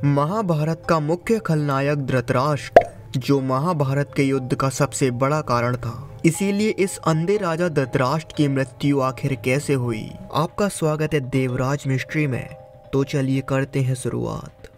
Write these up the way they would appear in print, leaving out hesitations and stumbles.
महाभारत का मुख्य खलनायक धृतराष्ट्र, जो महाभारत के युद्ध का सबसे बड़ा कारण था। इसीलिए इस अंधे राजा धृतराष्ट्र की मृत्यु आखिर कैसे हुई। आपका स्वागत है देवराज मिस्ट्री में। तो चलिए करते हैं शुरुआत।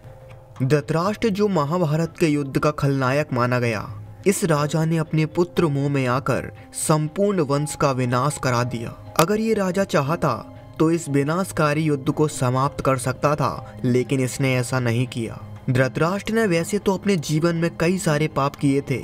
धृतराष्ट्र, जो महाभारत के युद्ध का खलनायक माना गया, इस राजा ने अपने पुत्र मुंह में आकर संपूर्ण वंश का विनाश करा दिया। अगर ये राजा चाहता तो इस विनाशकारी युद्ध को समाप्त कर सकता था, लेकिन इसने ऐसा नहीं किया। धृतराष्ट्र ने वैसे तो अपने जीवन में कई सारे पाप किए थे,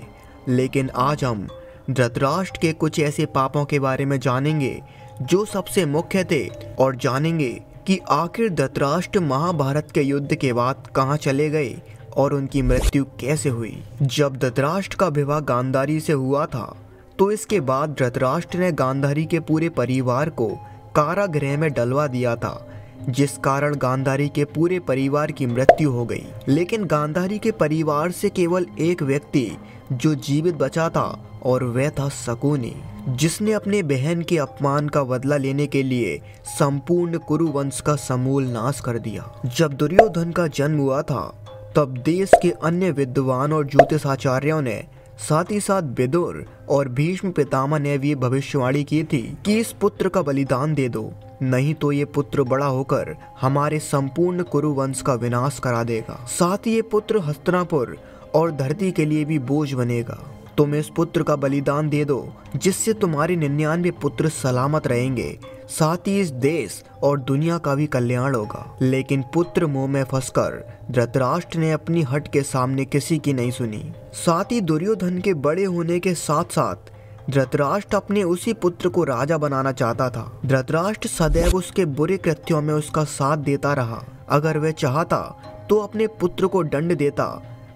लेकिन आज हम धृतराष्ट्र के कुछ ऐसे पापों के बारे में जानेंगे जो सबसे मुख्य थे, और जानेंगे कि आखिर धृतराष्ट्र महाभारत के युद्ध के बाद कहाँ चले गए और उनकी मृत्यु कैसे हुई। जब धृतराष्ट्र का विवाह गांधारी से हुआ था, तो इसके बाद धृतराष्ट्र ने गांधारी के पूरे परिवार को कारागृह में डलवा दिया था, जिस कारण गांधारी के पूरे परिवार की मृत्यु हो गई। लेकिन गांधारी के परिवार से केवल एक व्यक्ति जो जीवित बचा था, और वह था शकुनी, जिसने अपने बहन के अपमान का बदला लेने के लिए संपूर्ण कुरु वंश का समूल नाश कर दिया। जब दुर्योधन का जन्म हुआ था, तब देश के अन्य विद्वान और ज्योतिषाचार्यों ने, साथ ही साथ विदुर और भीष्म पितामह ने भी भविष्यवाणी की थी कि इस पुत्र का बलिदान दे दो, नहीं तो ये पुत्र बड़ा होकर हमारे संपूर्ण कुरु वंश का विनाश करा देगा। साथ ही ये पुत्र हस्तिनापुर और धरती के लिए भी बोझ बनेगा। तुम इस पुत्र का बलिदान दे दो, जिससे तुम्हारे 99 पुत्र सलामत रहेंगे, साथ ही इस देश और दुनिया का भी कल्याण होगा। लेकिन पुत्र मुंह में फंसकर धृतराष्ट्र ने अपनी हट के सामने किसी की नहीं सुनी। साथ ही दुर्योधन के बड़े होने के साथ साथ धृतराष्ट्र अपने उसी पुत्र को राजा बनाना चाहता था। धृतराष्ट्र सदैव उसके बुरे कृत्यों में उसका साथ देता रहा। अगर वह चाहता तो अपने पुत्र को दंड देता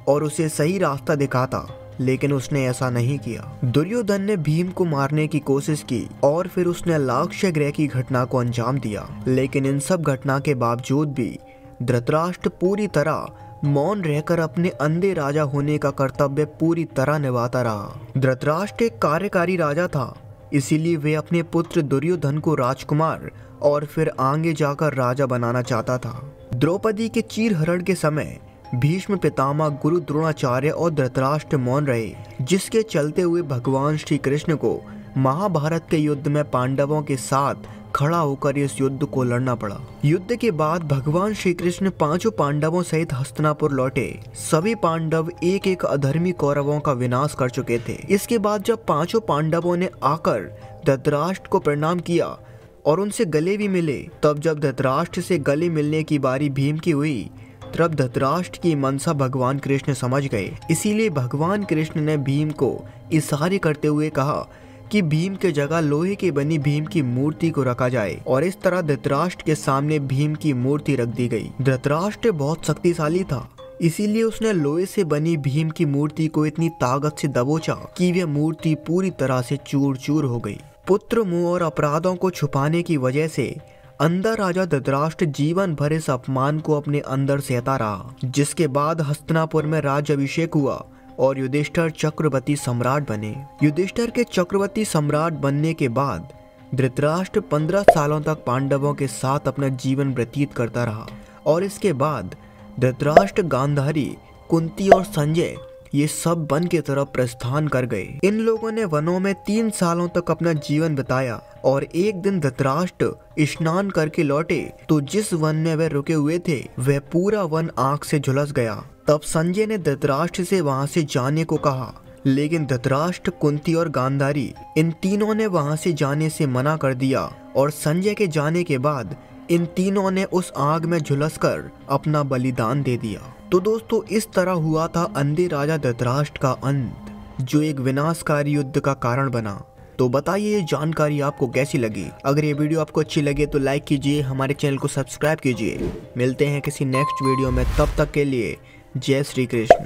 और उसे सही रास्ता दिखाता, लेकिन उसने ऐसा नहीं किया। दुर्योधन ने भीम को मारने की कोशिश की और फिर उसने लाक्षय गृह की घटना को अंजाम दिया। लेकिन इन सब घटना के बावजूद भी धृतराष्ट्र पूरी तरह मौन रहकर अपने अंधे राजा होने का कर्तव्य पूरी तरह निभाता रहा। धृतराष्ट्र एक कार्यकारी राजा था, इसीलिए वे अपने पुत्र दुर्योधन को राजकुमार और फिर आगे जाकर राजा बनाना चाहता था। द्रौपदी के चीरहरण के समय भीष्म पितामह, गुरु द्रोणाचार्य और धृतराष्ट्र मौन रहे, जिसके चलते हुए भगवान श्री कृष्ण को महाभारत के युद्ध में पांडवों के साथ खड़ा होकर इस युद्ध को लड़ना पड़ा। युद्ध के बाद भगवान श्री कृष्ण 5 पांडवों सहित हस्तिनापुर लौटे। सभी पांडव एक एक अधर्मी कौरवों का विनाश कर चुके थे। इसके बाद जब 5 पांडवों ने आकर धृतराष्ट्र को प्रणाम किया और उनसे गले भी मिले, तब जब धृतराष्ट्र से गले मिलने की बारी भीम की हुई, तब धृतराष्ट्र की मनसा भगवान कृष्ण समझ गए। इसीलिए भगवान कृष्ण ने भीम को इशारे करते हुए कहा कि भीम के जगह लोहे की बनी भीम की मूर्ति को रखा जाए, और इस तरह धृतराष्ट्र के सामने भीम की मूर्ति रख दी गई। धृतराष्ट्र बहुत शक्तिशाली था, इसीलिए उसने लोहे से बनी भीम की मूर्ति को इतनी ताकत से दबोचा कि वह मूर्ति पूरी तरह से चूर चूर हो गई। पुत्र मुंह और अपराधों को छुपाने की वजह से अंधा राजा धृतराष्ट्र जीवन भर इस अपमान को अपने अंदर सहता रहा, जिसके बाद हस्तिनापुर में राज्याभिषेक हुआ और युधिष्ठिर चक्रवर्ती सम्राट बने। युधिष्ठिर के चक्रवर्ती सम्राट बनने के बाद धृतराष्ट्र 15 सालों तक पांडवों के साथ अपना जीवन व्यतीत करता रहा, और इसके बाद धृतराष्ट्र, गांधारी, कुंती और संजय ये सब वन की तरफ प्रस्थान कर गए। इन लोगों ने वनों में 3 सालों तक अपना जीवन बिताया, और एक दिन धृतराष्ट्र स्नान करके लौटे तो जिस वन में वे रुके हुए थे वह पूरा वन आग से झुलस गया। तब संजय ने धृतराष्ट्र से वहां से जाने को कहा, लेकिन धृतराष्ट्र, कुंती और गांधारी इन तीनों ने वहां से जाने से मना कर दिया, और संजय के जाने के बाद इन तीनों ने उस आग में झुलसकर अपना बलिदान दे दिया। तो दोस्तों, इस तरह हुआ था अंधे राजा धृतराष्ट्र का अंत, जो एक विनाशकारी युद्ध का कारण बना। तो बताइए ये जानकारी आपको कैसी लगी। अगर ये वीडियो आपको अच्छी लगे तो लाइक कीजिए, हमारे चैनल को सब्सक्राइब कीजिए। मिलते हैं किसी नेक्स्ट वीडियो में, तब तक के लिए जय श्री कृष्ण।